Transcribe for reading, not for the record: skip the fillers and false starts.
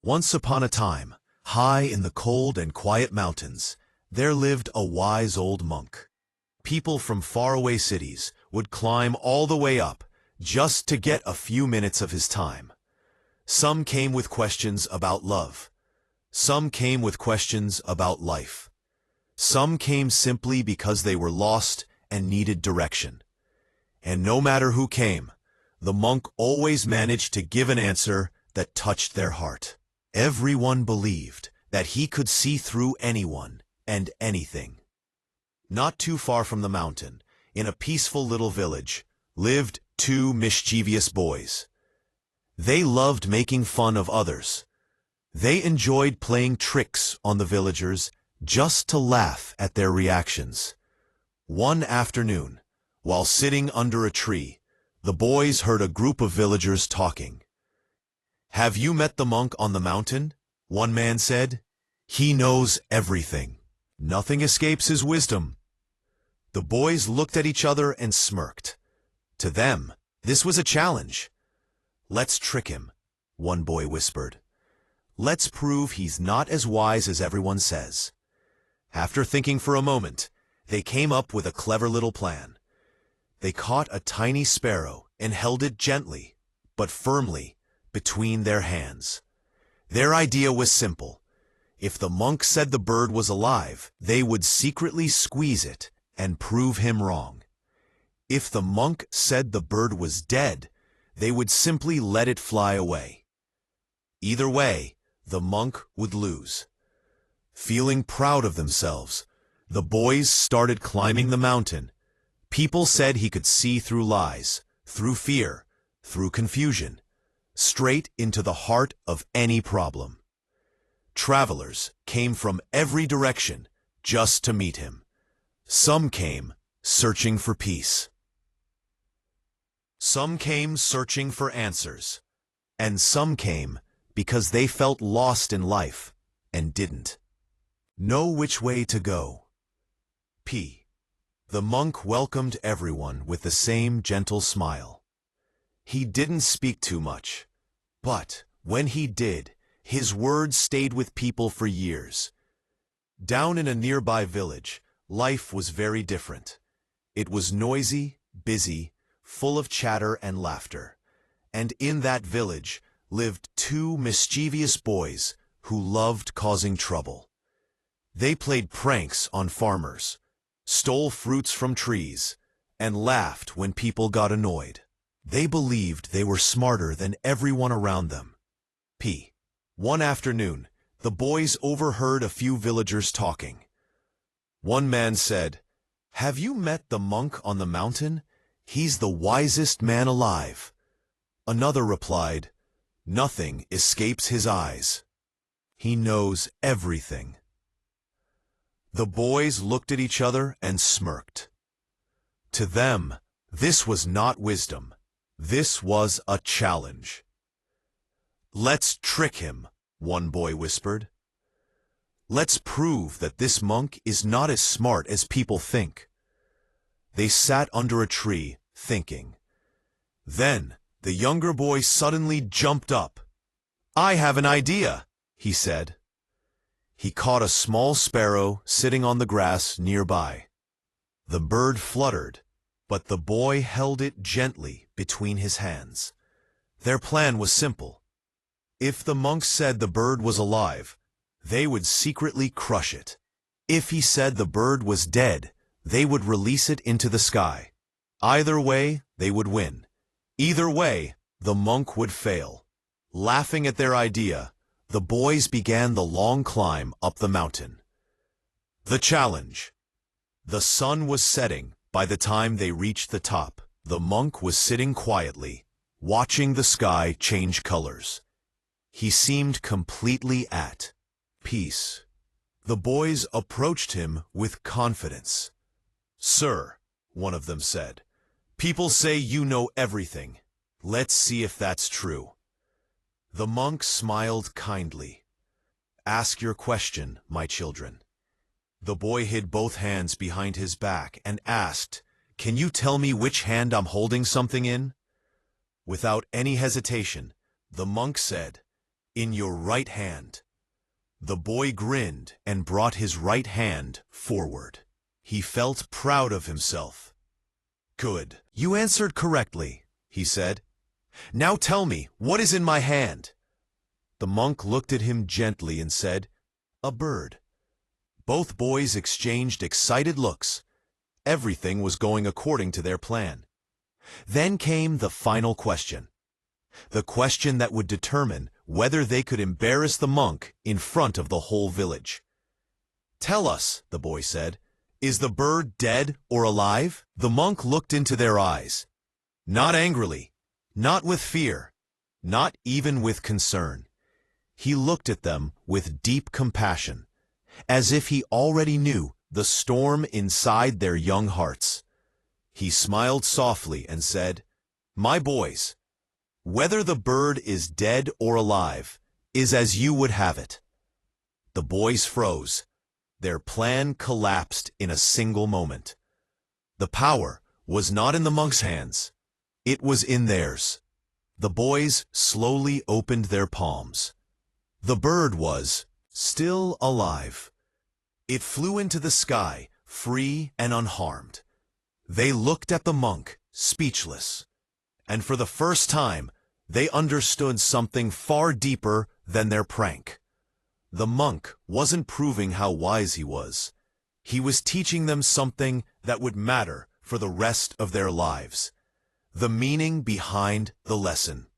Once upon a time, high in the cold and quiet mountains, there lived a wise old monk. People from faraway cities would climb all the way up just to get a few minutes of his time. Some came with questions about love. Some came with questions about life. Some came simply because they were lost and needed direction. And no matter who came, the monk always managed to give an answer that touched their heart. Everyone believed that he could see through anyone and anything. Not too far from the mountain, in a peaceful little village, lived two mischievous boys. They loved making fun of others. They enjoyed playing tricks on the villagers just to laugh at their reactions. One afternoon, while sitting under a tree, the boys heard a group of villagers talking. "Have you met the monk on the mountain?" one man said. "He knows everything. Nothing escapes his wisdom." The boys looked at each other and smirked. To them, this was a challenge. "Let's trick him," one boy whispered. "Let's prove he's not as wise as everyone says." After thinking for a moment, they came up with a clever little plan. They caught a tiny sparrow and held it gently, but firmly, between their hands. Their idea was simple. If the monk said the bird was alive, they would secretly squeeze it and prove him wrong. If the monk said the bird was dead, they would simply let it fly away. Either way, the monk would lose. Feeling proud of themselves, the boys started climbing the mountain. People said he could see through lies, through fear, through confusion, straight into the heart of any problem. Travelers came from every direction just to meet him. Some came searching for peace. Some came searching for answers. And some came because they felt lost in life and didn't know which way to go. The monk welcomed everyone with the same gentle smile. He didn't speak too much, but when he did, his words stayed with people for years. Down in a nearby village, life was very different. It was noisy, busy, full of chatter and laughter. And in that village lived two mischievous boys who loved causing trouble. They played pranks on farmers, stole fruits from trees, and laughed when people got annoyed. They believed they were smarter than everyone around them. One afternoon, the boys overheard a few villagers talking. One man said, "Have you met the monk on the mountain? He's the wisest man alive." Another replied, "Nothing escapes his eyes. He knows everything." The boys looked at each other and smirked. To them, this was not wisdom. This was a challenge. "Let's trick him," one boy whispered. "Let's prove that this monk is not as smart as people think." They sat under a tree, thinking. Then, the younger boy suddenly jumped up. "I have an idea," he said. He caught a small sparrow sitting on the grass nearby. The bird fluttered, but the boy held it gently between his hands. Their plan was simple. If the monk said the bird was alive, they would secretly crush it. If he said the bird was dead, they would release it into the sky. Either way, they would win. Either way, the monk would fail. Laughing at their idea, the boys began the long climb up the mountain. The challenge. The sun was setting by the time they reached the top. The monk was sitting quietly, watching the sky change colors. He seemed completely at peace. The boys approached him with confidence. "Sir," one of them said, "people say you know everything. Let's see if that's true." The monk smiled kindly. "Ask your question, my children." The boy hid both hands behind his back and asked, "Can you tell me which hand I'm holding something in?" Without any hesitation, the monk said, in your right hand." The boy grinned and brought his right hand forward. He felt proud of himself. "Good. You answered correctly," he said. "Now tell me, what is in my hand?" The monk looked at him gently and said, "A bird." Both boys exchanged excited looks. Everything was going according to their plan. Then came the final question. The question that would determine whether they could embarrass the monk in front of the whole village. "Tell us," the boy said, "is the bird dead or alive?" The monk looked into their eyes. Not angrily, not with fear, not even with concern. He looked at them with deep compassion, as if he already knew the storm inside their young hearts. He smiled softly and said, "My boys, whether the bird is dead or alive is as you would have it." The boys froze. Their plan collapsed in a single moment. The power was not in the monk's hands. It was in theirs. The boys slowly opened their palms. The bird was still alive. It flew into the sky, free and unharmed. They looked at the monk, speechless. And for the first time, they understood something far deeper than their prank. The monk wasn't proving how wise he was. He was teaching them something that would matter for the rest of their lives. The meaning behind the lesson.